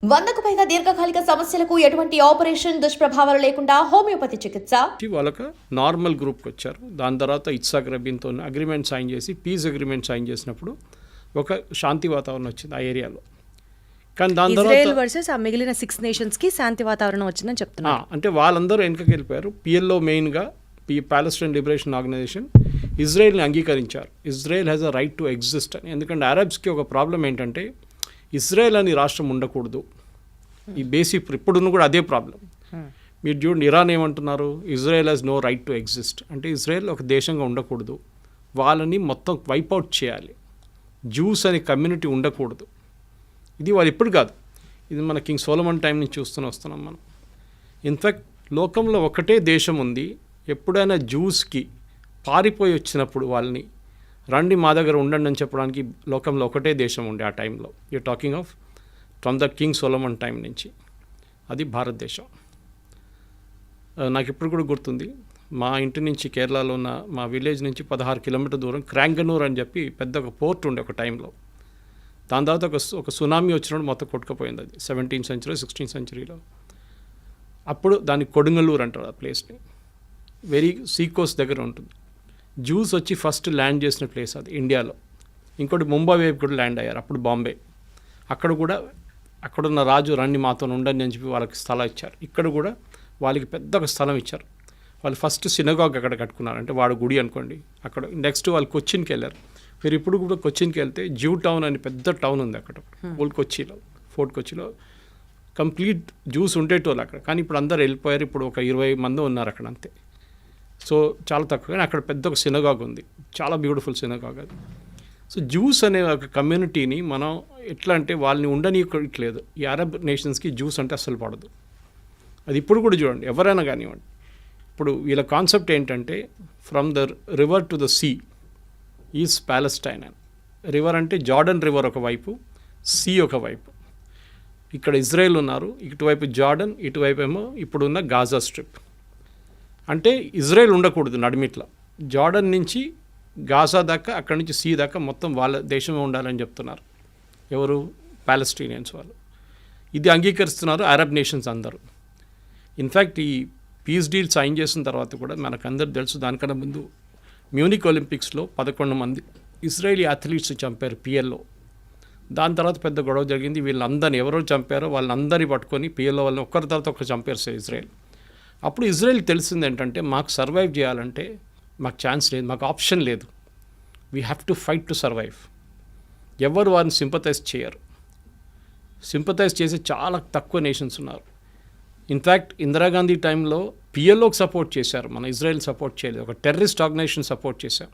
100కు పైగా దీర్ఘకాలిక సమస్యలకు ఎటువంటి ఆపరేషన్ దుష్ప్రభావాలు లేకుండా హోమియోపతి చికిత్స. వాళ్ళకి నార్మల్ గ్రూప్కి వచ్చారు. దాని తర్వాత ఇట్సాక్ రబీన్తో అగ్రిమెంట్ సైన్ చేసి పీస్ అగ్రిమెంట్ సైన్ చేసినప్పుడు ఒక శాంతి వాతావరణం వచ్చింది ఆ ఏరియాలో. కానీ దాని ఇజ్రాయెల్ వర్సెస్ ఆ మిగిలిన 6 నేషన్స్కి శాంతి వాతావరణం వచ్చిందని చెప్తున్నారు. అంటే వాళ్ళందరూ వెనకకి వెళ్ళిపోయారు. పిఎల్ఓ మెయిన్గా పాలస్టైన్ లిబరేషన్ ఆర్గనైజేషన్ ఇజ్రాయెల్ని అంగీకరించారు. Israel has a right to exist అని. ఎందుకంటే అరబ్స్కి ఒక ప్రాబ్లం ఏంటంటే ఇజ్రాయెల్ అని రాష్ట్రం ఉండకూడదు. ఈ బేసిక్ ఇప్పుడున్న కూడా అదే ప్రాబ్లం. మీరు చూడండి, ఇరాన్ ఏమంటున్నారు, Israel has no right to exist. అంటే ఇజ్రాయెల్ ఒక దేశంగా ఉండకూడదు, వాళ్ళని మొత్తం వైపౌట్ చేయాలి, జ్యూస్ అనే కమ్యూనిటీ ఉండకూడదు. ఇది వాళ్ళు ఇప్పుడు కాదు, ఇది మన కింగ్ సోలమన్ టైం నుంచి వస్తున్నాం మనం. ఇన్ఫ్యాక్ట్ లోకంలో ఒకటే దేశం ఉంది, ఎప్పుడైనా జ్యూస్కి పారిపోయి వచ్చినప్పుడు వాళ్ళని రండి మా దగ్గర ఉండండి అని చెప్పడానికి లోకంలో ఒకటే దేశం ఉండే ఆ టైంలో. You talking of from the king Solomon time నుంచి, అది భారతదేశం. నాకు ఇప్పుడు కూడా గుర్తుంది, మా ఇంటి నుంచి కేరళలో ఉన్న మా విలేజ్ నుంచి 16 కిలోమీటర్ దూరం క్రాంగనూర్ అని చెప్పి పెద్ద ఒక పోర్ట్ ఉండే ఒక టైంలో. దాని తర్వాత ఒక సునామీ వచ్చినప్పుడు మొత్తం కొట్టుకుపోయింది. అది 17th century 16th centuryలో. అప్పుడు దాన్ని కొడుంగలూరు అంటారు ఆ ప్లేస్ని. వెరీ సీకోస్ట్ దగ్గర ఉంటుంది. జ్యూస్ వచ్చి ఫస్ట్ ల్యాండ్ చేసిన ప్లేస్ అది ఇండియాలో. ఇంకోటి ముంబై వైపు కూడా ల్యాండ్ అయ్యారు, అప్పుడు బాంబే. అక్కడ కూడా అక్కడున్న రాజు రండి మాతో ఉండండి అని చెప్పి వాళ్ళకి స్థలం ఇచ్చారు. ఇక్కడ కూడా వాళ్ళకి పెద్ద ఒక స్థలం ఇచ్చారు. వాళ్ళు ఫస్ట్ సినగాగ్ అక్కడ కట్టుకున్నారు, అంటే వాడు గుడి అనుకోండి. అక్కడ నెక్స్ట్ వాళ్ళు కొచ్చిన్కి వెళ్ళారు. మీరు ఇప్పుడు కూడా కొచ్చిన్కి వెళ్తే జ్యూ టౌన్ అని పెద్ద టౌన్ ఉంది అక్కడ ఓల్డ్ కొచ్చిలో, ఫోర్ట్ కొచ్చిలో. కంప్లీట్ జ్యూస్ ఉండేటోళ్ళు అక్కడ, కానీ ఇప్పుడు అందరు వెళ్ళిపోయారు. ఇప్పుడు ఒక 20 మంది ఉన్నారు అక్కడ అంతే. సో చాలా తక్కువ, కానీ అక్కడ పెద్ద ఒక సినగాగ్ ఉంది, చాలా బ్యూటిఫుల్ సినగాగ్ అది. సో జ్యూస్ అనే ఒక కమ్యూనిటీని మనం ఎట్లా అంటే వాళ్ళని ఉండనీయట్లేదు. ఈ అరబ్ నేషన్స్కి జ్యూస్ అంటే అస్సలు పడదు. అది ఇప్పుడు కూడా చూడండి, ఎవరైనా కానివ్వండి. ఇప్పుడు వీళ్ళ కాన్సెప్ట్ ఏంటంటే from the river to the sea is Palestine అని. రివర్ అంటే జార్డన్ రివర్ ఒకవైపు, సీ ఒకవైపు. ఇక్కడ ఇజ్రాయెల్ ఉన్నారు, ఇటువైపు జార్డన్, ఇటువైపు ఏమో ఇప్పుడున్న గాజా స్ట్రిప్. అంటే ఇజ్రాయెల్ ఉండకూడదు నడిమిట్లా, జార్డన్ నుంచి గాజా దాకా, అక్కడి నుంచి సీ దాకా మొత్తం వాళ్ళ దేశమే ఉండాలని చెప్తున్నారు. ఎవరు? పాలస్టీనియన్స్ వాళ్ళు. ఇది అంగీకరిస్తున్నారు అరబ్ నేషన్స్ అందరూ. ఇన్ఫ్యాక్ట్ ఈ పీస్ డీల్ సైన్ చేసిన తర్వాత కూడా మనకు అందరు తెలుసు, దానికన్నా ముందు మ్యూనిక్ ఒలింపిక్స్లో 11 మంది ఇజ్రాయేలీ అథ్లీట్స్ చంపారు పిఎల్లో. దాని తర్వాత పెద్ద గొడవ జరిగింది. వీళ్ళందరినీ ఎవరో చంపారో వాళ్ళందరినీ పట్టుకొని పిఎల్లో వాళ్ళని ఒక్కరి తర్వాత ఒకరు చంపారు సార్ ఇజ్రాయెల్. అప్పుడు ఇజ్రాయెల్ తెలిసింది ఏంటంటే మాకు సర్వైవ్ చేయాలంటే మాకు ఛాన్స్ లేదు, మాకు ఆప్షన్ లేదు, we have to fight to survive. ఎవరు వారిని సింపథైజ్ చేయరు. సింపథైజ్ చేసే చాలా తక్కువ నేషన్స్ ఉన్నారు. ఇన్ఫ్యాక్ట్ ఇందిరాగాంధీ టైంలో పిఎల్ఓకి సపోర్ట్ చేశారు, మన ఇజ్రాయెల్ సపోర్ట్ చేయలేదు. ఒక టెర్రరిస్ట్ ఆర్గనైజేషన్ సపోర్ట్ చేశాం.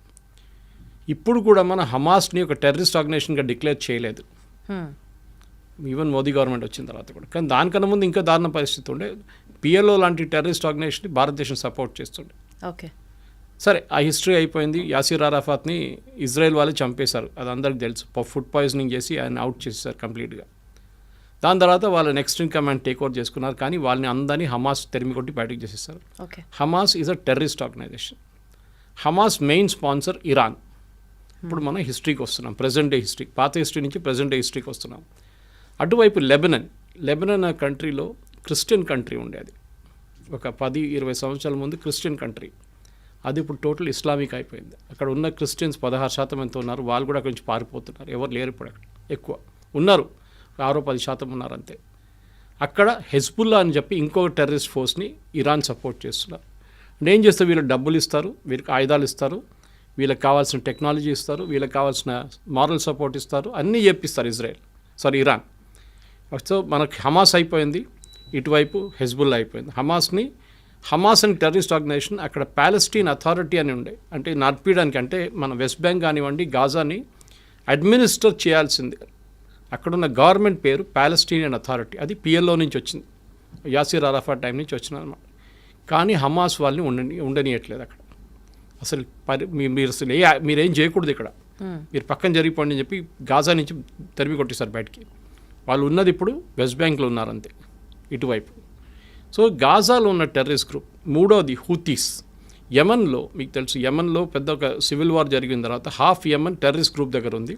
ఇప్పుడు కూడా మన హమాస్ని ఒక టెర్రరిస్ట్ ఆర్గనైజేషన్గా డిక్లేర్ చేయలేదు, ఈవెన్ మోదీ గవర్నమెంట్ వచ్చిన తర్వాత కూడా. కానీ దానికన్నా ముందు ఇంకా దారుణ పరిస్థితి ఉండే. పిఎల్ఓ లాంటి టెర్రరిస్ట్ ఆర్గనైజేషన్ని భారతదేశం సపోర్ట్ చేస్తుండే. ఓకే, సరే ఆ హిస్టరీ అయిపోయింది. యాసిర్ అరాఫాత్ని ఇజ్రాయెల్ వాళ్ళు చంపేశారు, అది అందరికి తెలుసు. ఫుడ్ పాయిజనింగ్ చేసి ఆయన అవుట్ చేసేసారు కంప్లీట్గా. దాని తర్వాత వాళ్ళు next in command take over చేసుకున్నారు, కానీ వాళ్ళని అందరినీ హమాస్ తెరిమి కొట్టి బయటకు చేసేసారు. Hamas is a terrorist organisation. Hamas main sponsor Iran. ఇప్పుడు మనం హిస్టరీకి వస్తున్నాం, ప్రజెంట్ డే హిస్టరీ, పాత హిస్టరీ నుంచి ప్రజెంట్ డే హిస్టరీకి వస్తున్నాం. అటువైపు లెబనన్ కంట్రీలో క్రిస్టియన్ కంట్రీ ఉండేది. ఒక 10-20 సంవత్సరాల ముందు క్రిస్టియన్ కంట్రీ, అది ఇప్పుడు టోటల్ ఇస్లామిక్ అయిపోయింది. అక్కడ ఉన్న క్రిస్టియన్స్ 16% ఎంత ఉన్నారు, వాళ్ళు కూడా అక్కడి నుంచి పారిపోతున్నారు. ఎవరు లేరు ఇప్పుడు అక్కడ, ఎక్కువ ఉన్నారు 6-10% ఉన్నారు అంతే. అక్కడ హెజ్బుల్లా అని చెప్పి ఇంకొక టెర్రరిస్ట్ ఫోర్స్ని ఇరాన్ సపోర్ట్ చేస్తున్నారు. అంటే ఏం చేస్తారు, వీళ్ళకి డబ్బులు ఇస్తారు, వీళ్ళకి ఆయుధాలు ఇస్తారు, వీళ్ళకి కావాల్సిన టెక్నాలజీ ఇస్తారు, వీళ్ళకి కావాల్సిన మారల్ సపోర్ట్ ఇస్తారు, అన్నీ చెప్పిస్తారు ఇరాన్. సో మనకి హమాస్ అయిపోయింది, ఇటువైపు హెజ్బుల్లా అయిపోయింది. హమాస్ అని టెర్రరిస్ట్ ఆర్గనైజేషన్ అక్కడ పాలస్టీన్ అథారిటీ అని ఉండే, అంటే నడిపించడానికి, అంటే మన వెస్ట్ బ్యాంక్ కానివ్వండి గాజాని అడ్మినిస్టర్ చేయాల్సింది. అక్కడున్న గవర్నమెంట్ పేరు పాలస్టీనియన్ అథారిటీ, అది పిఎల్ఓ నుంచి వచ్చింది, యాసిర్ అరాఫాత్ టైం నుంచి వచ్చింది అనమాట. కానీ హమాస్ వాళ్ళని ఉండనియట్లేదు అక్కడ అసలు. మీరు అసలు మీరేం చేయకూడదు ఇక్కడ, మీరు పక్కన జరిగిపోండి అని చెప్పి గాజా నుంచి తరిమి కొట్టేశారు బయటికి. వాళ్ళు ఉన్నది ఇప్పుడు వెస్ట్ బ్యాంక్లో ఉన్నారంతే ఇటువైపు. సో గాజాలో ఉన్న టెర్రరిస్ట్ గ్రూప్. మూడోది హూతీస్. యమన్లో మీకు తెలుసు, యమన్లో పెద్ద ఒక సివిల్ వార్ జరిగిన తర్వాత హాఫ్ యమన్ టెర్రరిస్ట్ గ్రూప్ దగ్గర ఉంది,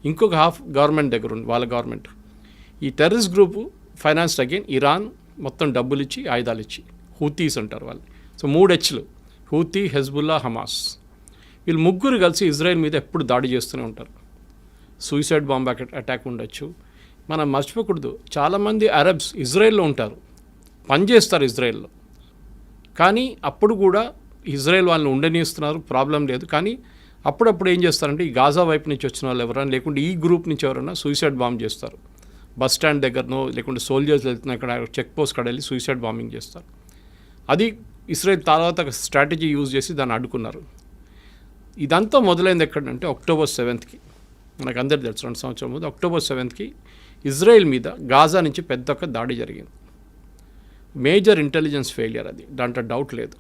ఇంకొక హాఫ్ గవర్నమెంట్ దగ్గర ఉంది, వాళ్ళ గవర్నమెంట్. ఈ terrorist group financed again Iran మొత్తం డబ్బులు ఇచ్చి ఆయుధాలు ఇచ్చి. హూతీస్ అంటారు వాళ్ళు. సో 3 Hలు, హూతీ, హెజ్బుల్లా, హమాస్. వీళ్ళు ముగ్గురు కలిసి ఇజ్రాయెల్ మీద ఎప్పుడు దాడి చేస్తూనే ఉంటారు. సూసైడ్ బాంబ్ అటాక్ ఉండొచ్చు. మనం మర్చిపోకూడదు, చాలామంది అరబ్స్ ఇజ్రాయెల్లో ఉంటారు, పనిచేస్తారు ఇజ్రాయెల్లో. కానీ అప్పుడు కూడా ఇజ్రాయెల్ వాళ్ళని ఉండనిస్తున్నారు, ప్రాబ్లం లేదు. కానీ అప్పుడప్పుడు ఏం చేస్తారంటే ఈ గాజా వైపు నుంచి వచ్చిన వాళ్ళు ఎవరైనా, లేకుంటే ఈ గ్రూప్ నుంచి ఎవరైనా సూసైడ్ బాంబ్ చేస్తారు. బస్ స్టాండ్ దగ్గరనో లేకుంటే సోల్జర్స్ వెళ్తున్న ఇక్కడ చెక్ పోస్ట్ కాడ వెళ్ళి సూసైడ్ బాంబింగ్ చేస్తారు. అది ఇజ్రాయెల్ తర్వాత స్ట్రాటజీ యూజ్ చేసి దాన్ని అడ్డుకున్నారు. ఇదంతా మొదలైంది ఎక్కడంటే October 7th మనకు అందరికీ తెలుసు, 2 సంవత్సరాల ముందు October 7th ఇజ్రాయెల్ మీద గాజా నుంచి పెద్ద ఒక దాడి జరిగింది. మేజర్ ఇంటెలిజెన్స్ ఫెయిలియర్ అది, దాంట్లో డౌట్ లేదు.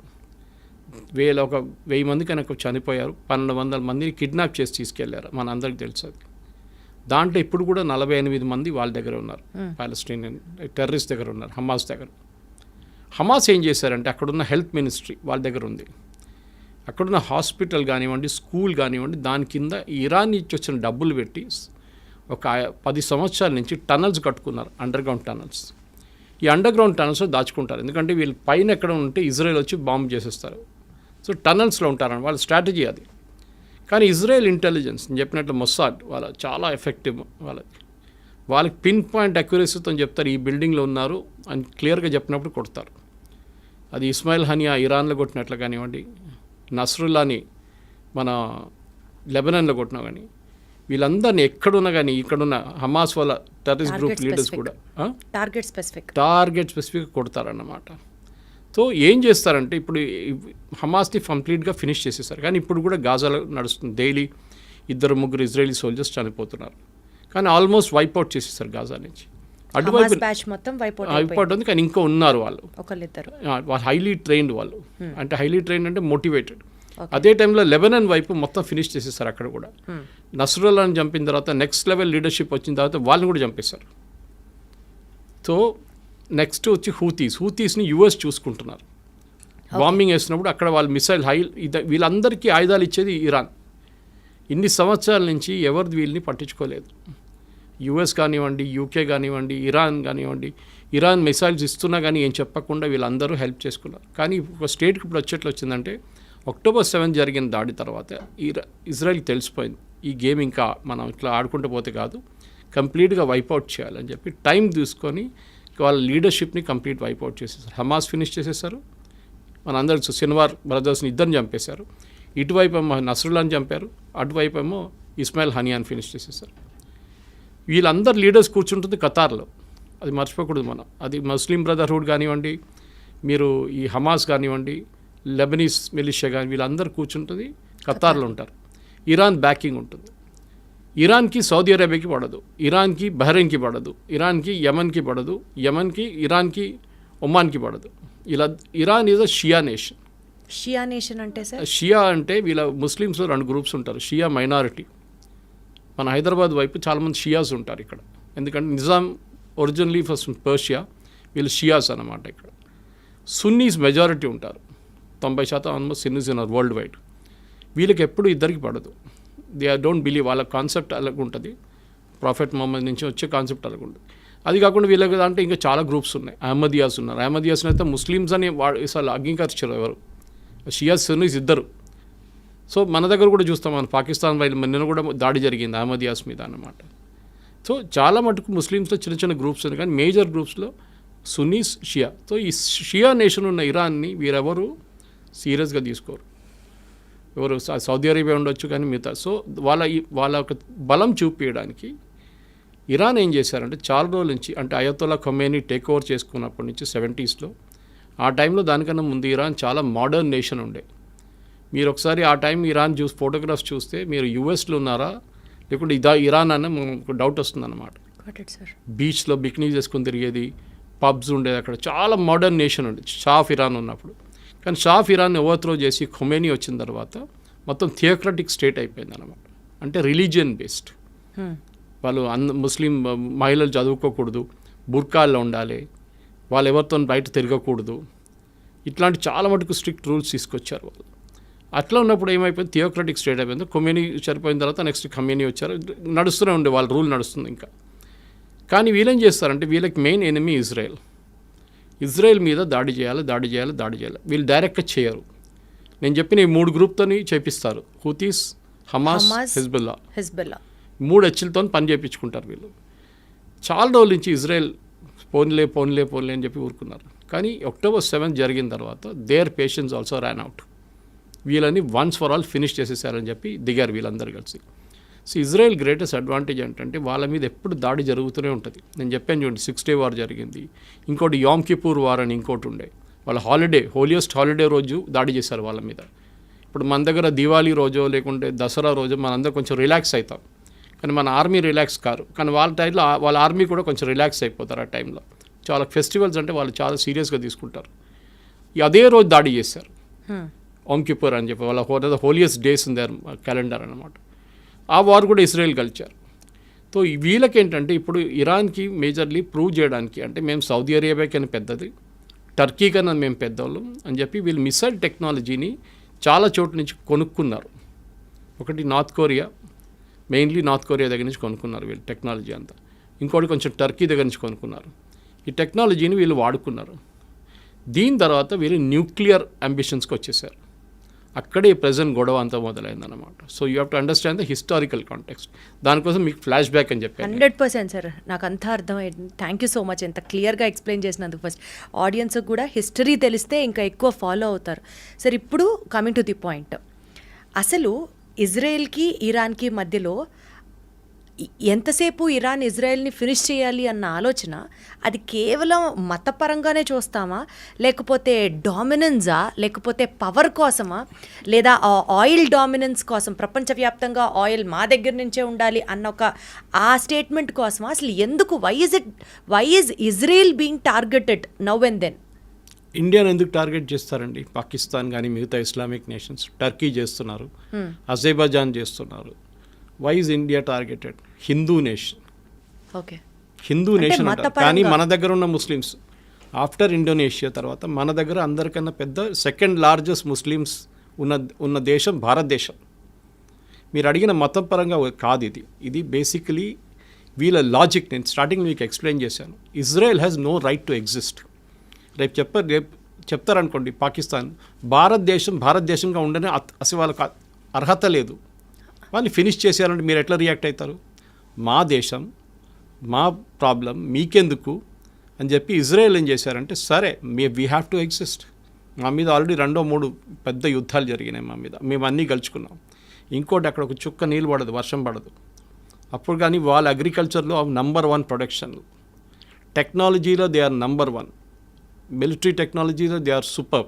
1000 మంది కనుక చనిపోయారు, 1200 మందిని కిడ్నాప్ చేసి తీసుకెళ్లారు, మన అందరికీ తెలుసు అది. దాంట్లో ఇప్పుడు కూడా 48 మంది వాళ్ళ దగ్గర ఉన్నారు, పాలస్టీనియన్ టెర్రరిస్ట్ దగ్గర ఉన్నారు, హమాస్ దగ్గర. హమాస్ ఏం చేశారంటే అక్కడున్న హెల్త్ మినిస్ట్రీ వాళ్ళ దగ్గర ఉంది, అక్కడున్న హాస్పిటల్ కానివ్వండి, స్కూల్ కానివ్వండి, దాని కింద ఇరాన్ నుంచి వచ్చిన డబ్బులు పెట్టి ఒక 10 సంవత్సరాల నుంచి టనల్స్ కట్టుకున్నారు, అండర్గ్రౌండ్ టనల్స్. ఈ అండర్గ్రౌండ్ టనల్స్లో దాచుకుంటారు, ఎందుకంటే వీళ్ళు పైన ఎక్కడ ఉంటే ఇజ్రాయెల్ వచ్చి బాంబు చేసేస్తారు. సో టనల్స్లో ఉంటారని వాళ్ళ స్ట్రాటజీ అది. కానీ ఇజ్రాయెల్ ఇంటెలిజెన్స్ నేను చెప్పినట్లు మొస్సాడ్ వాళ్ళ చాలా ఎఫెక్టివ్, వాళ్ళకి పిన్ పాయింట్ అక్యురసీతో చెప్తారు ఈ బిల్డింగ్లో ఉన్నారు అని క్లియర్గా చెప్పినప్పుడు కొడతారు. అది ఇస్మాయిల్ హనియా ఇరాన్లో కొట్టినట్లు కానివ్వండి, నస్రుల్లాని మన లెబనాన్లో కొట్టినా కానీ, వీళ్ళందరినీ ఎక్కడున్నా కానీ ఇక్కడున్న హమాస్ వాళ్ళ టెర్రరిస్ట్ గ్రూప్ లీడర్స్ కూడా టార్గెట్ స్పెసిఫిక్ కొడతారన్నమాట. సో ఏం చేస్తారంటే ఇప్పుడు హమాస్ని కంప్లీట్గా ఫినిష్ చేసేసారు. కానీ ఇప్పుడు కూడా గాజాలో నడుస్తుంది, డైలీ 2-3 ఇజ్రాయలీ సోల్జర్స్ చనిపోతున్నారు. కానీ ఆల్మోస్ట్ వైప్అవుట్ చేసేసారు గాజా నుంచి. అటువైపు వైప్అవుట్ ఉంది, కానీ ఇంకా ఉన్నారు వాళ్ళు హైలీ ట్రైన్డ్ వాళ్ళు. అంటే హైలీ ట్రైన్డ్ అంటే మోటివేటెడ్. అదే టైంలో లెబనాన్ వైపు మొత్తం ఫినిష్ చేసేసారు అక్కడ కూడా. నస్రుల్లాని చంపిన తర్వాత నెక్స్ట్ లెవెల్ లీడర్షిప్ వచ్చిన తర్వాత వాళ్ళని కూడా చంపేశారు. సో నెక్స్ట్ వచ్చి హూతీస్ని US చూసుకుంటున్నారు. బాంబింగ్ వేసినప్పుడు అక్కడ వాళ్ళు మిసైల్ వీళ్ళందరికీ ఆయుధాలు ఇచ్చేది ఇరాన్. ఇన్ని సంవత్సరాల నుంచి ఎవరు వీళ్ళని పట్టించుకోలేదు. US కానివ్వండి, UK కానివ్వండి, ఇరాన్ కానివ్వండి, ఇరాన్ మిసైల్స్ ఇస్తున్నా కానీ ఏం చెప్పకుండా వీళ్ళందరూ హెల్ప్ చేసుకున్నారు. కానీ ఒక స్టేట్కి ఇప్పుడు వచ్చేట్లు వచ్చిందంటే October 7 జరిగిన దాడి తర్వాత ఇజ్రాయెల్కి తెలిసిపోయింది ఈ గేమ్ ఇంకా మనం ఇట్లా ఆడుకుంటూ పోతే కాదు, కంప్లీట్గా వైప్అవుట్ చేయాలని చెప్పి టైం తీసుకొని వాళ్ళ లీడర్షిప్ని కంప్లీట్ వైప్అవుట్ చేసేసారు. హమాస్ ఫినిష్ చేసేసారు, మనందరూ సిన్వార్ బ్రదర్స్ని ఇద్దరిని చంపేశారు. ఇటువైపు ఏమో నస్రుల్లాని చంపారు, అటువైపు ఏమో ఇస్మాయిల్ హనియాని ఫినిష్ చేసేసారు. వీళ్ళందరు లీడర్స్ కూర్చుంటుంది ఖతార్లో, అది మర్చిపోకూడదు మనం. అది ముస్లిం బ్రదర్హుడ్ కానివ్వండి, మీరు ఈ హమాస్ కానివ్వండి, లెబనీస్ మిలిషియా కానీ వీళ్ళందరూ కూర్చుంటుంది ఖతార్లో ఉంటారు. ఇరాన్ బ్యాకింగ్ ఉంటుంది. ఇరాన్కి సౌదీ అరేబియాకి పడదు, ఇరాన్కి బహ్రెయిన్కి పడదు, ఇరాన్కి యమన్కి పడదు, యమన్కి ఇరాన్కి ఒమాన్కి పడదు. ఇలా Iran is a Shia nation. Shia nation అంటే సార్, షియా అంటే వీళ్ళ ముస్లిమ్స్లో 2 గ్రూప్స్ ఉంటారు. షియా మైనారిటీ, మన హైదరాబాద్ వైపు చాలామంది షియాస్ ఉంటారు ఇక్కడ, ఎందుకంటే నిజాం ఒరిజినలీ ఫస్ట్ పర్షియా, వీళ్ళు షియాస్ అన్నమాట. ఇక్కడ సున్నీస్ మెజారిటీ ఉంటారు, 90% ఆల్మోస్ట్ సున్నీస్ ఉన్నారు వరల్డ్ వైడ్. వీళ్ళకి ఎప్పుడు ఇద్దరికి పడదు. దే డోంట్ బిలీవ్, వాళ్ళ కాన్సెప్ట్ అలాగ ఉంటుంది, ప్రాఫెట్ మొహమ్మద్ నుంచి వచ్చే కాన్సెప్ట్ అలాగ ఉంటుంది. అది కాకుండా వీళ్ళకి అంటే ఇంకా చాలా గ్రూప్స్ ఉన్నాయి. అహ్మదియాస్ ఉన్నారు, అహ్మదియాస్ని అయితే ముస్లిమ్స్ అని అసలు అంగీకరించారు ఎవరు, షియాస్ సున్నీస్ ఇద్దరు. సో మన దగ్గర కూడా చూస్తాం, మన పాకిస్తాన్ వైపు నిన్న కూడా దాడి జరిగింది అహ్మదియాస్ మీద అన్నమాట. సో చాలా మటుకు ముస్లిమ్స్లో చిన్న చిన్న గ్రూప్స్ ఉన్నాయి, కానీ మేజర్ గ్రూప్స్లో సున్నీస్, షియా. సో ఈ షియా నేషన్ ఉన్న ఇరాన్ని వీరెవరు సీరియస్గా తీసుకోరు. ఎవరు సౌదీ అరేబియా ఉండొచ్చు కానీ మిగతా. సో వాళ్ళ ఒక బలం చూపించడానికి ఇరాన్ ఏం చేశారంటే చాలా రోజుల నుంచి, అంటే అయతొల్లా ఖొమేనీ టేక్ ఓవర్ చేసుకున్నప్పటి నుంచి 70s ఆ టైంలో దానికన్నా ముందు ఇరాన్ చాలా మోడర్న్ నేషన్ ఉండే. మీరు ఒకసారి ఆ టైం ఇరాన్ ఫోటోగ్రాఫ్స్ చూస్తే మీరు యూఎస్లో ఉన్నారా లేకుంటే ఇరాన్ అన్న మనకు డౌట్ వస్తుందన్నమాట. బీచ్లో బికినీ చేసుకుని తిరిగేది, పబ్స్ ఉండేది, అక్కడ చాలా మోడర్న్ నేషన్ ఉండేది షా ఆఫ్ ఇరాన్ ఉన్నప్పుడు. కానీ షా ఆఫ్ ఇరాన్ ఓవర్త్రో చేసి ఖొమేనీ వచ్చిన తర్వాత మొత్తం థియోక్రటిక్ స్టేట్ అయిపోయింది అన్నమాట. అంటే రిలీజియన్ బేస్డ్. వాళ్ళు ముస్లిం మహిళలు చదువుకోకూడదు, బుర్కాల్లో ఉండాలి, వాళ్ళు ఎవరితో బయట తిరగకూడదు, ఇట్లాంటి చాలా మటుకు స్ట్రిక్ట్ రూల్స్ తీసుకొచ్చారు వాళ్ళు. అట్లా ఉన్నప్పుడు ఏమైపోయింది, థియోక్రటిక్ స్టేట్ అయిపోయింది. ఖొమేనీ చనిపోయిన తర్వాత నెక్స్ట్ ఖొమేనీ వచ్చారు, నడుస్తూనే ఉండే వాళ్ళ రూల్ నడుస్తుంది ఇంకా. కానీ వీళ్ళేం చేస్తారంటే వీళ్ళకి మెయిన్ ఎనిమీ ఇజ్రాయెల్ మీద దాడి చేయాలి. వీళ్ళు డైరెక్ట్గా చేయరు. నేను చెప్పిన ఈ 3 గ్రూప్తోని చేపిస్తారు. హూతీస్, హమాస్, హిజ్బుల్లా 3 హెచ్లతో పని చేయించుకుంటారు వీళ్ళు. చాలా రోజుల నుంచి ఇజ్రాయెల్ పోన్లే అని చెప్పి ఊరుకున్నారు. కానీ October 7 జరిగిన తర్వాత their patience also ran out. వీళ్ళని వన్స్ ఫర్ ఆల్ ఫినిష్ చేసేసారని చెప్పి దిగారు వీళ్ళందరూ కలిసి. సో ఇజ్రాయెల్ గ్రేటెస్ట్ అడ్వాంటేజ్ ఏంటంటే వాళ్ళ మీద ఎప్పుడు దాడి జరుగుతూనే ఉంటుంది. నేను చెప్పాను చూడండి, 6 Day వార్ జరిగింది, ఇంకోటి యామ్ కిపూర్ వార్ అని ఇంకోటి ఉండే. వాళ్ళ హోలియెస్ట్ హాలిడే రోజు దాడి చేశారు వాళ్ళ మీద. ఇప్పుడు మన దగ్గర దివాళీ రోజో లేకుంటే దసరా రోజు మనందరం కొంచెం రిలాక్స్ అవుతాం, కానీ మన ఆర్మీ రిలాక్స్ కారు. కానీ వాళ్ళ టైంలో వాళ్ళ ఆర్మీ కూడా కొంచెం రిలాక్స్ అయిపోతారు ఆ టైంలో. చాలా ఫెస్టివల్స్ అంటే వాళ్ళు చాలా సీరియస్గా తీసుకుంటారు. అదే రోజు దాడి చేశారు, ఓమ్ కిపూర్ అని చెప్పి. వాళ్ళ holiest days in there calendar అనమాట. ఆ వార్ కూడా ఇజ్రాయెల్ గెలిచారు. సో వీళ్ళకేంటంటే ఇప్పుడు ఇరాన్కి మేజర్లీ ప్రూవ్ చేయడానికి, అంటే మేము సౌదీ అరేబియా కన్నా పెద్దది, టర్కీ కన్నా మేము పెద్దవాళ్ళం అని చెప్పి వీళ్ళు మిసైల్ టెక్నాలజీని చాలా చోట్ల నుంచి కొనుక్కున్నారు. ఒకటి మెయిన్లీ నార్త్ కొరియా దగ్గర నుంచి కొనుక్కున్నారు వీళ్ళు టెక్నాలజీ అంతా. ఇంకోటి కొంచెం టర్కీ దగ్గర నుంచి కొనుక్కున్నారు. ఈ టెక్నాలజీని వీళ్ళు వాడుకున్నారు. దీని తర్వాత వీళ్ళు న్యూక్లియర్ అంబిషన్స్కి వచ్చేసారు. అక్కడే ప్రజెంట్ గొడవ అంతా మొదలైందన్నమాట. So you have to understand the historical context. దానికోసం మీకు ఫ్లాష్ బ్యాక్ అని చెప్పాను. 100% సార్, నాకు అంతా అర్థమైంది. థ్యాంక్ యూ సో మచ్, ఎంత క్లియర్గా ఎక్స్ప్లెయిన్ చేసినందుకు. ఫస్ట్ ఆడియన్స్కి కూడా హిస్టరీ తెలిస్తే ఇంకా ఎక్కువ ఫాలో అవుతారు. సార్, ఇప్పుడు కమింగ్ టు ది పాయింట్, అసలు ఇజ్రాయెల్కి ఇరాన్కి మధ్యలో ఎంతసేపు ఇరాన్ ఇజ్రాయెల్ని ఫినిష్ చేయాలి అన్న ఆలోచన, అది కేవలం మతపరంగానే చూస్తామా, లేకపోతే డామినెన్సా, లేకపోతే పవర్ కోసమా, లేదా ఆయిల్ డామినెన్స్ కోసం, ప్రపంచవ్యాప్తంగా ఆయిల్ మా దగ్గర నుంచే ఉండాలి అన్న ఆ స్టేట్మెంట్ కోసమా? అసలు ఎందుకు, why is Israel being targeted now and then? ఇండియాను ఎందుకు టార్గెట్ చేస్తారండి? పాకిస్తాన్ కానీ మిగతా ఇస్లామిక్ నేషన్స్, టర్కీ చేస్తున్నారు, అజర్బైజాన్ చేస్తున్నారు. Why is India targeted? Hindu nation. Okay, Hindu nation అంటారు. కానీ మన దగ్గర ఉన్న ముస్లిమ్స్ ఆఫ్టర్ ఇండోనేషియా తర్వాత మన దగ్గర అందరికన్నా పెద్ద సెకండ్ లార్జెస్ట్ ముస్లిమ్స్ ఉన్న దేశం భారతదేశం. మీరు అడిగిన మతం పరంగా కాదు ఇది బేసికలీ వీళ్ళ లాజిక్. నేను స్టార్టింగ్ మీకు ఎక్స్ప్లెయిన్ చేశాను. Israel has no right to exist. రేపు చెప్తారనుకోండి పాకిస్తాన్, భారతదేశంగా ఉండనే అసలు వాళ్ళకి అర్హత లేదు, వాళ్ళు ఫినిష్ చేసేయాలంటే మీరు ఎట్లా రియాక్ట్ అవుతారు? మా దేశం, మా ప్రాబ్లం మీకెందుకు అని చెప్పి ఇజ్రాయెల్ ఏం చేశారంటే, సరే వీ హ్యావ్ టు ఎగ్జిస్ట్. మా మీద ఆల్రెడీ 2-3 పెద్ద యుద్ధాలు జరిగినాయి మా మీద, మేము అన్నీ గెలుచుకున్నాం. ఇంకోటి, అక్కడ ఒక చుక్క నీళ్ళు పడదు, వర్షం పడదు. అప్పుడు కానీ వాళ్ళ అగ్రికల్చర్లో నంబర్ 1 ప్రొడక్షన్, టెక్నాలజీలో దే ఆర్ నంబర్ 1, మిలిటరీ టెక్నాలజీలో దే ఆర్ సూపర్.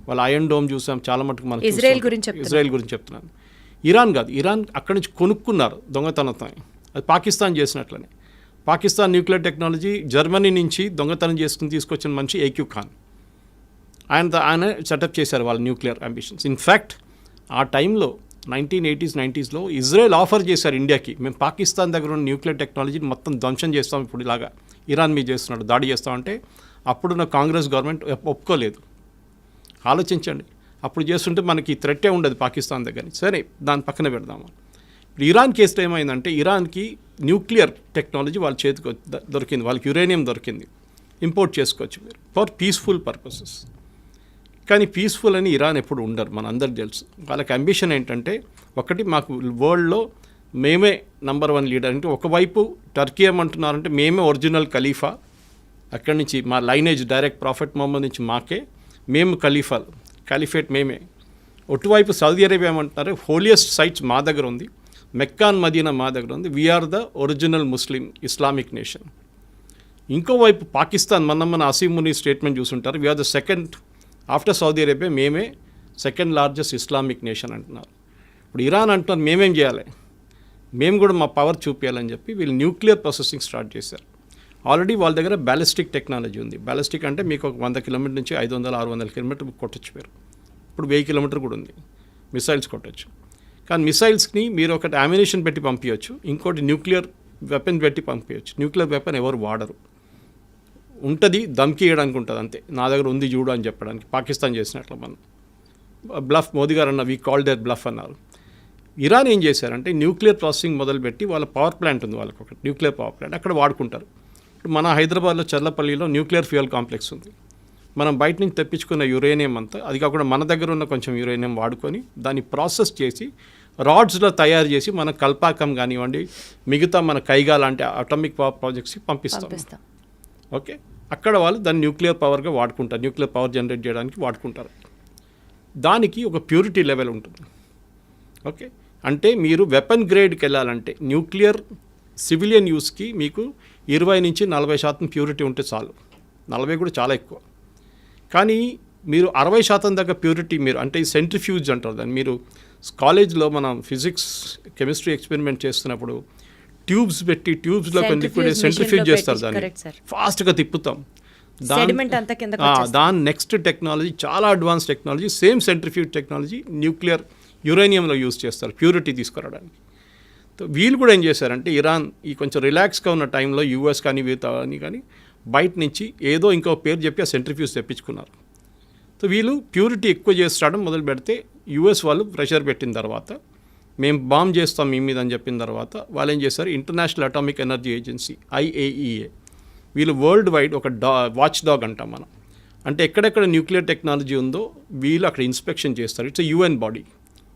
వాళ్ళ ఐరన్ డోమ్ చూసాం చాలా మటుకు. మనకి ఇజ్రాయెల్ గురించి చెప్తున్నాను. ఇరాన్ కాదు, ఇరాన్ అక్కడి నుంచి కొనుక్కున్నారు దొంగతనంతో. అది పాకిస్తాన్ చేసినట్లనే. పాకిస్తాన్ న్యూక్లియర్ టెక్నాలజీ జర్మనీ నుంచి దొంగతనం తీసుకొచ్చిన మనిషి ఏక్యూ ఖాన్. ఆయన సెటప్ చేశారు వాళ్ళ న్యూక్లియర్ అంబిషన్స్. ఇన్ఫ్యాక్ట్ ఆ టైంలో 1980s 90sలో ఇజ్రాయెల్ ఆఫర్ చేశారు ఇండియాకి, మేము పాకిస్తాన్ దగ్గర ఉన్న న్యూక్లియర్ టెక్నాలజీని మొత్తం ధ్వంసం చేస్తాం, ఇప్పుడు ఇలాగా ఇరాన్ మీద చేస్తున్నాడు, దాడి చేస్తామంటే అప్పుడున్న కాంగ్రెస్ గవర్నమెంట్ ఒప్పుకోలేదు. ఆలోచించండి, అప్పుడు చేస్తుంటే మనకి థ్రెట్టే ఉండదు పాకిస్తాన్ దగ్గర. సరే, దాని పక్కన పెడదాము. ఇప్పుడు ఇరాన్ కేసులో ఏమైందంటే, ఇరాన్కి న్యూక్లియర్ టెక్నాలజీ వాళ్ళ చేతికి దొరికింది, వాళ్ళకి యురేనియం దొరికింది, ఇంపోర్ట్ చేసుకోవచ్చు మీరు ఫర్ పీస్ఫుల్ పర్పసెస్. కానీ పీస్ఫుల్ అని ఇరాన్ ఎప్పుడు ఉండరు, మన అందరికి తెలుసు. వాళ్ళకి అంబిషన్ ఏంటంటే, ఒకటి మాకు వరల్డ్లో మేమే నంబర్ 1 లీడర్. అంటే ఒకవైపు టర్కీ ఏమంటున్నారంటే, మేమే ఒరిజినల్ ఖలీఫా, అక్కడి నుంచి మా లైనేజ్ డైరెక్ట్ ప్రాఫెట్ మొహమ్మద్ నుంచి మాకే, మేము ఖలీఫేట్ మేమే. ఒటువైపు సౌదీ అరేబియా ఏమంటున్నారు, హోలియెస్ట్ సైట్స్ మా దగ్గర ఉంది, మెక్కాన్ మదీనా మా దగ్గర ఉంది, we are the original Muslim Islamic nation. ఇంకోవైపు పాకిస్తాన్, మన అసీం ముని స్టేట్మెంట్ చూసుంటారు, we are the second after Saudi Arabia, మేమే సెకండ్ లార్జెస్ట్ ఇస్లామిక్ నేషన్ అంటున్నారు. ఇప్పుడు ఇరాన్ అంటున్నారు మేమేం చేయాలి, మేము కూడా మా పవర్ చూపించాలని చెప్పి వీళ్ళు న్యూక్లియర్ ప్రాసెసింగ్ స్టార్ట్ చేశారు. ఆల్రెడీ వాళ్ళ దగ్గర బ్యాలిస్టిక్ టెక్నాలజీ ఉంది. బ్యాలిస్టిక్ అంటే మీకు ఒక 100 కిలోమీటర్ నుంచి 500-600 కిలోమీటర్ కొట్టచ్చు మీరు. ఇప్పుడు 1000 కిలోమీటర్ కూడా ఉంది, మిసైల్స్ కొట్టచ్చు. కానీ మిసైల్స్ని మీరు ఒకటి అమ్యునిషన్ పెట్టి పంపించవచ్చు, ఇంకోటి న్యూక్లియర్ వెపన్ పెట్టి పంపించవచ్చు. న్యూక్లియర్ వెపన్ ఎవరు వాడరు, ఉంటుంది దమ్కి ఇవ్వడానికి ఉంటుంది అంతే, నా దగ్గర ఉంది చూడు అని చెప్పడానికి. పాకిస్తాన్ చేసినట్లు మనం బ్లఫ్, మోదీ గారు అన్న వీ కాల్ దేర్ బ్లఫ్ అన్నారు. ఇరాన్ ఏం చేశారంటే న్యూక్లియర్ ప్రాసెసింగ్ మొదలుపెట్టి వాళ్ళ పవర్ ప్లాంట్ ఉంది, వాళ్ళకి ఒక న్యూక్లియర్ పవర్ ప్లాంట్ అక్కడ వాడుకుంటారు. ఇప్పుడు మన హైదరాబాద్లో చర్లపల్లిలో న్యూక్లియర్ ఫ్యూయల్ కాంప్లెక్స్ ఉంది. మనం బయట నుంచి తెప్పించుకున్న యురేనియం అంతా, అది కాకుండా మన దగ్గర ఉన్న కొంచెం యురేనియం వాడుకొని దాన్ని ప్రాసెస్ చేసి రాడ్స్లో తయారు చేసి మన కల్పాకం కానివ్వండి, మిగతా మన కైగా లాంటి అటామిక్ పవర్ ప్రాజెక్ట్స్కి పంపిస్తాం. ఓకే, అక్కడ వాళ్ళు దాన్ని న్యూక్లియర్ పవర్గా వాడుకుంటారు, న్యూక్లియర్ పవర్ జనరేట్ చేయడానికి వాడుకుంటారు. దానికి ఒక ప్యూరిటీ లెవెల్ ఉంటుంది. ఓకే, అంటే మీరు వెపన్ గ్రేడ్కి వెళ్ళాలంటే న్యూక్లియర్ సివిలియన్ యూస్కి మీకు 20-40% ప్యూరిటీ ఉంటే చాలు. 40 కూడా చాలా ఎక్కువ. కానీ మీరు 60% దాకా ప్యూరిటీ మీరు అంటే సెంట్రిఫ్యూజ్ అంటారు దాన్ని. మీరు కాలేజ్లో మనం ఫిజిక్స్ కెమిస్ట్రీ ఎక్స్పెరిమెంట్ చేస్తున్నప్పుడు ట్యూబ్స్ పెట్టి ట్యూబ్స్లో కొన్ని లిక్విడ్ సెంట్రిఫ్యూజ్ చేస్తారు, దాన్ని ఫాస్ట్గా తిప్పుతాం. దాని నెక్స్ట్ టెక్నాలజీ చాలా advance technology, same centrifuge technology nuclear యురేనియంలో యూజ్ చేస్తారు ప్యూరిటీ తీసుకురావడానికి. వీళ్ళు కూడా ఏం చేశారంటే ఇరాన్ ఈ కొంచెం రిలాక్స్గా ఉన్న టైంలో యూఎస్ కానీ కానీ బయట నుంచి ఏదో ఇంకో పేరు చెప్పి ఆ సెంట్రిఫ్యూజ్ తెప్పించుకున్నారు. సో వీళ్ళు ప్యూరిటీ ఎక్కువ చేస్తాడం మొదలు పెడితే యూఎస్ వాళ్ళు ప్రెషర్ పెట్టిన తర్వాత మేము బాంబ్ చేస్తాం మీ మీద అని చెప్పిన తర్వాత వాళ్ళు ఏం చేశారు, international atomic energy agency IAEA వీళ్ళు వరల్డ్ వైడ్ ఒక వాచ్ డాగ్ అంటాం మనం. అంటే ఎక్కడెక్కడ న్యూక్లియర్ టెక్నాలజీ ఉందో వీళ్ళు అక్కడ ఇన్స్పెక్షన్ చేస్తారు. It's UN body.